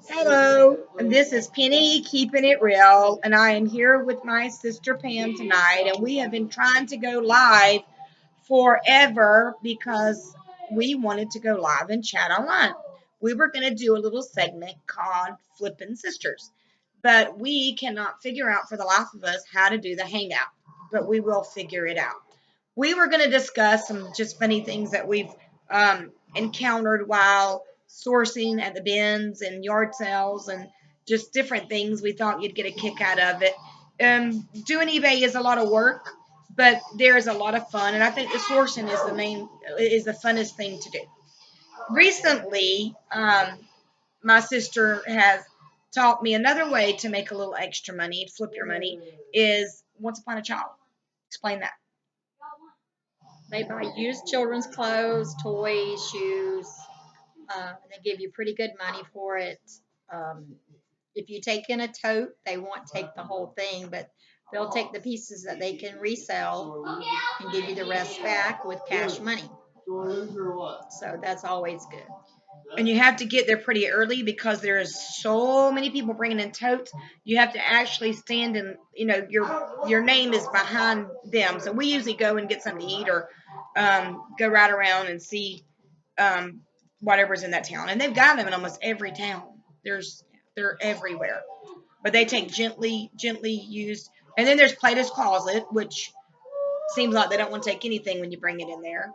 Hello, this is Penny keeping it real, and I am here with my sister Pam tonight, and we have been trying to go live forever because we wanted to go live and chat online. We were going to do a little segment called Flippin' Sisters, but we cannot figure out for the life of us how to do the hangout, but we will figure it out. We were going to discuss some just funny things that we've encountered while sourcing at the bins and yard sales and just different things. We thought you'd get a kick out of it. Doing eBay is a lot of work, but there's a lot of fun, and I think the sourcing is the funnest thing to do. Recently, my sister has taught me another way to make a little extra money, flip your money, is Once Upon a Child. Explain that. They buy used children's clothes, toys, shoes. They give you pretty good money for it. Um, if you take in a tote, they won't take the whole thing, but they'll take the pieces that they can resell and give you the rest back with cash money. So that's always good. And you have to get there pretty early because there's so many people bringing in totes. You have to actually stand and your name is behind them. So we usually go and get something to eat or go right around and see um, whatever's in that town. And they've got them in almost every town. They're everywhere, but they take gently used. And then there's Plato's Closet, which seems like they don't want to take anything when you bring it in there.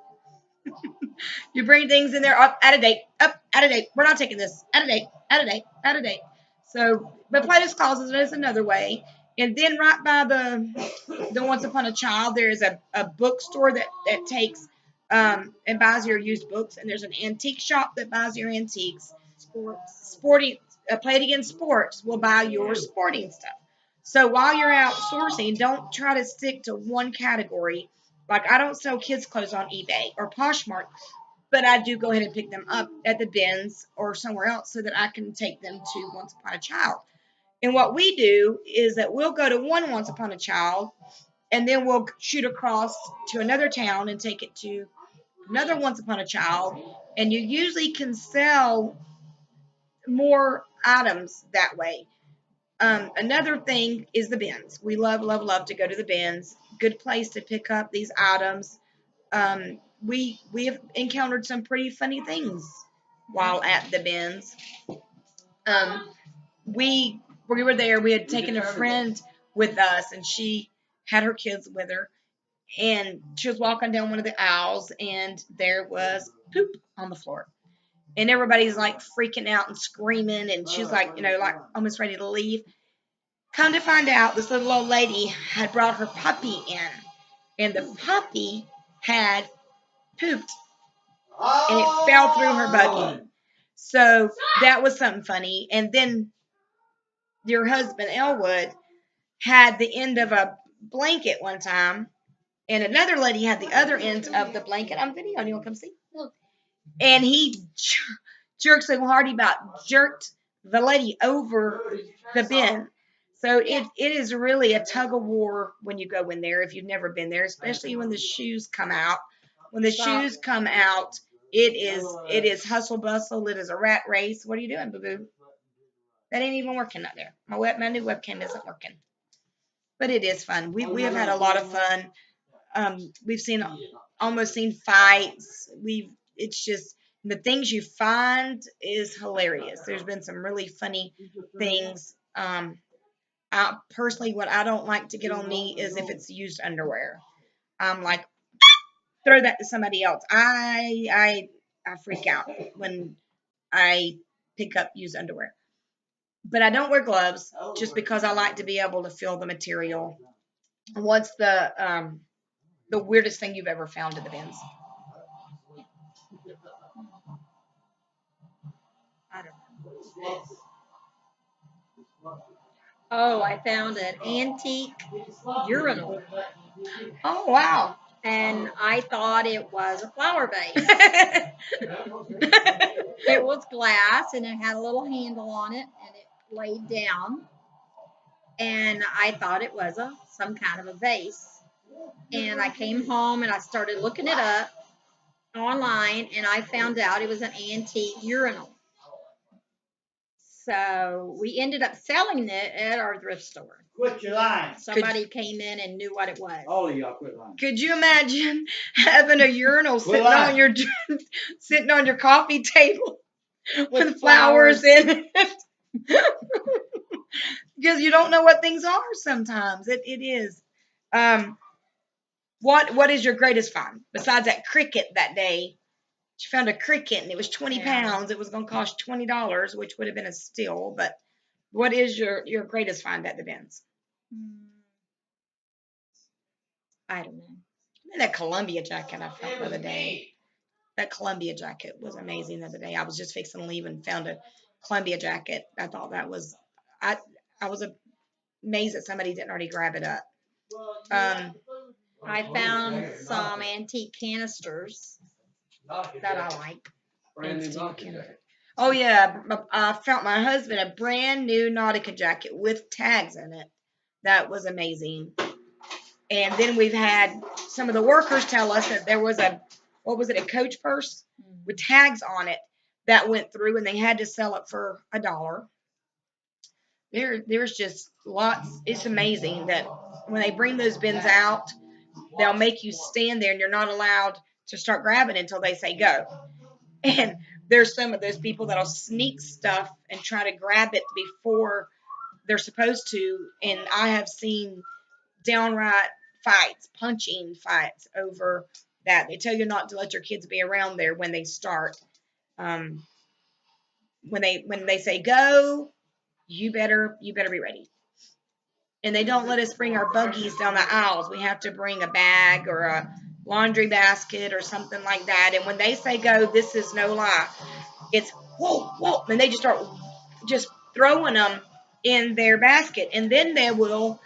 You bring things in there up out of date, up out of date. We're not taking this out of date, out of date, out of date. So, but Plato's Closet is another way. And then right by the Once Upon a Child, there is a bookstore that takes and buys your used books, and there's an antique shop that buys your antiques. Sporting Play It Again Sports will buy your sporting stuff. So while you're out sourcing, don't try to stick to one category. Like I don't sell kids clothes on eBay or Poshmark, but I do go ahead and pick them up at the bins or somewhere else so that I can take them to Once Upon a Child. And what we do is that we'll go to one Once Upon a Child and then we'll shoot across to another town and take it to another Once Upon a Child. And you usually can sell more items that way. Another thing is the bins. We love, love, love to go to the bins. Good place to pick up these items. We have encountered some pretty funny things while at the bins. Um, we were there. We had taken a friend with us, and she had her kids with her, and she was walking down one of the aisles, and there was poop on the floor, and everybody's like freaking out and screaming, and she's like, like almost ready to leave. Come to find out, this little old lady had brought her puppy in, and the puppy had pooped and it fell through her buggy. So that was something funny. And then your husband, Elwood, had the end of a blanket one time, and another lady had the other end of the blanket on video. You want to come see? And he jerked so hard he about jerked the lady over the bin. So it is really a tug of war when you go in there if you've never been there, especially when the shoes come out. When the shoes come out, it is hustle bustle. It is a rat race. What are you doing, boo boo? That ain't even working out there. My new webcam isn't working, but it is fun. We have had a lot of fun. We've almost seen fights. It's just the things you find is hilarious. There's been some really funny things. Personally, what I don't like to get on me is if it's used underwear. I'm like, throw that to somebody else. I freak out when I pick up used underwear. But I don't wear gloves just because I like to be able to feel the material. What's the weirdest thing you've ever found in the bins? I don't know. Oh, I found an antique urinal, Oh wow. and I thought it was a flower vase. It was glass, and it had a little handle on it, and it laid down. And I thought it was some kind of a vase. And I came home and I started looking it up online, and I found out it was an antique urinal. So we ended up selling it at our thrift store. Quit your lying. Somebody came in and knew what it was. All of y'all quit lying. Could you imagine having a urinal Quit sitting on your coffee table with With flowers flowers. in it? Because you don't know what things are sometimes. It is. What is your greatest find besides that cricket that day? She found a cricket and it was 20 pounds. It was going to cost $20, which would have been a steal. But what is your greatest find at the bins? I don't know. And that Columbia jacket I found the other day. That Columbia jacket was amazing the other day. I was just fixing to leave and found a Columbia jacket. I thought that was, I was amazed that somebody didn't already grab it up. I found some antique canisters that I like. Oh yeah, I found my husband a brand new Nautica jacket with tags in it. That was amazing. And then we've had some of the workers tell us that there was a Coach purse with tags on it that went through, and they had to sell it for $1. There's just lots. It's amazing that when they bring those bins out, they'll make you stand there, and you're not allowed to start grabbing until they say go. And there's some of those people that'll sneak stuff and try to grab it before they're supposed to. And I have seen downright fights, punching fights over that. They tell you not to let your kids be around there when they start. When they say go, you better be ready. And they don't let us bring our buggies down the aisles. We have to bring a bag or a laundry basket or something like that. And when they say go, this is no lie. It's whoa, whoa, and they just start just throwing them in their basket, and then they will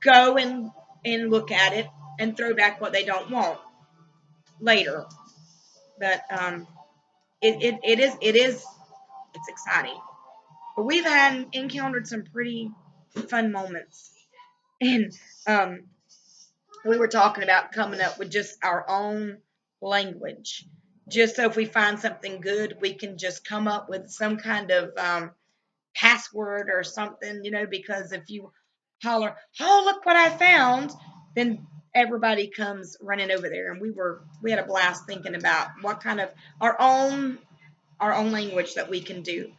go and look at it and throw back what they don't want later. But it's exciting. But we've encountered some pretty fun moments, and we were talking about coming up with just our own language. Just so if we find something good, we can just come up with some kind of password or something, because if you holler, oh, look what I found, then everybody comes running over there. And we had a blast thinking about what kind of our own language that we can do.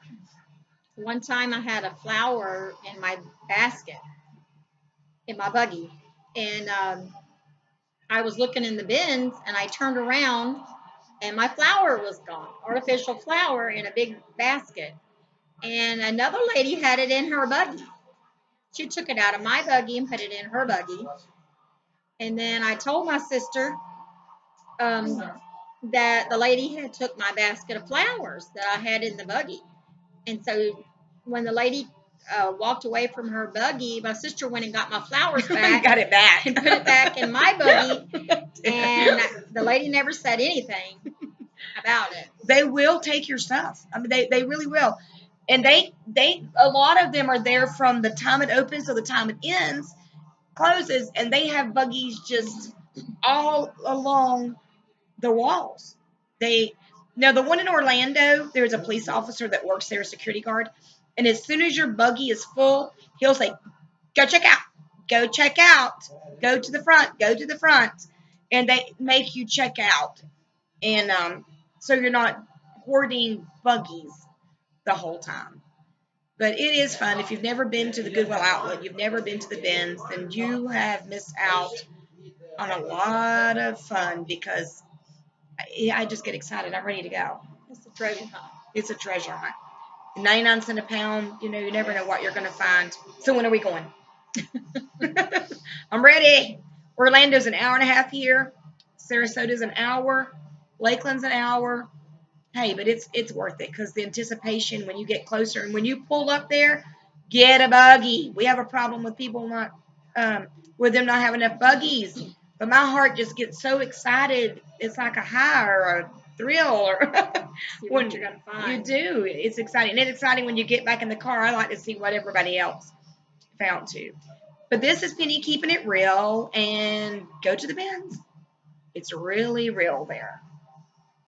One time I had a flower in my basket, in my buggy, and I was looking in the bins, and I turned around, and my flower was gone. Artificial flower in a big basket. And another lady had it in her buggy. She took it out of my buggy and put it in her buggy. And then I told my sister that the lady had took my basket of flowers that I had in the buggy. And so when the lady walked away from her buggy, my sister went and got my flowers back. Got it back. And put it back in my buggy. And the lady never said anything about it. They will take your stuff. I mean, they really will. And they a lot of them are there from the time it opens to the time it ends, closes, and they have buggies just all along the walls. Now the one in Orlando, there's a police officer that works there, a security guard, and as soon as your buggy is full, he'll say, "Go check out. Go check out. Go to the front. Go to the front." And they make you check out, and so you're not hoarding buggies the whole time. But it is fun. If you've never been to the Goodwill outlet, you've never been to the bins, then you have missed out on a lot of fun, because I just get excited. I'm ready to go. It's a treasure hunt. It's a treasure hunt. 99 cents a pound, you never know what you're going to find. So when are we going? I'm ready. Orlando's an hour and a half here. Sarasota's an hour. Lakeland's an hour. Hey, but it's worth it, because the anticipation when you get closer, and when you pull up there, get a buggy. We have a problem with people with them not having enough buggies. But my heart just gets so excited. It's like a high or a thrill, or when you're gonna find. You do. It's exciting. And it's exciting when you get back in the car. I like to see what everybody else found too. But this is Penny keeping it real, and go to the bins. It's really real there.